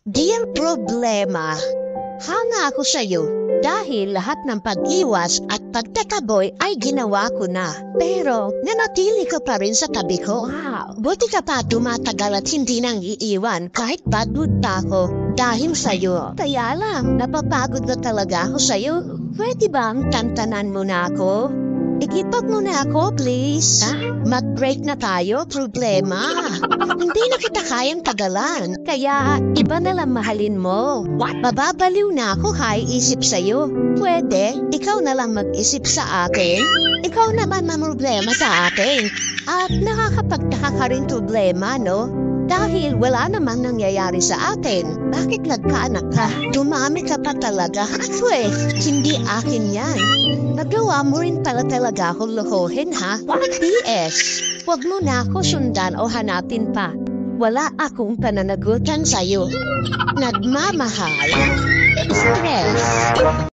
Dear problema, hanga ako sa'yo dahil lahat ng pag-iwas at pagtataboy ay ginawa ko na. Pero nanatili ka pa rin sa tabi ko. Buti ka pa tumatagal at hindi nang iiwan kahit pagod pa ako dahil sa'yo. Kaya lang, napapagod na talaga ako sa'yo. Pwede bang tantanan mo na ako? Ikipag mo na ako, please. Mag-break na tayo, problema. Hindi na kita kayang tagalan. Kaya, iba na lang mahalin mo. Bababaliw na ako isip sa'yo. Pwede, ikaw na lang mag-isip sa akin. Ikaw naman problema sa akin. At nakakapagtaka ka rin problema, no? Dahil wala namang nangyayari sa atin. Bakit nagkaanak ka? Dumami ka pa talaga. Hindi akin yan. Nagawa mo rin pala talaga akong lokohin, ha? PS, huwag mo na ako sundan o hanapin pa. Wala akong pananagutan sa'yo. Nagmamahal.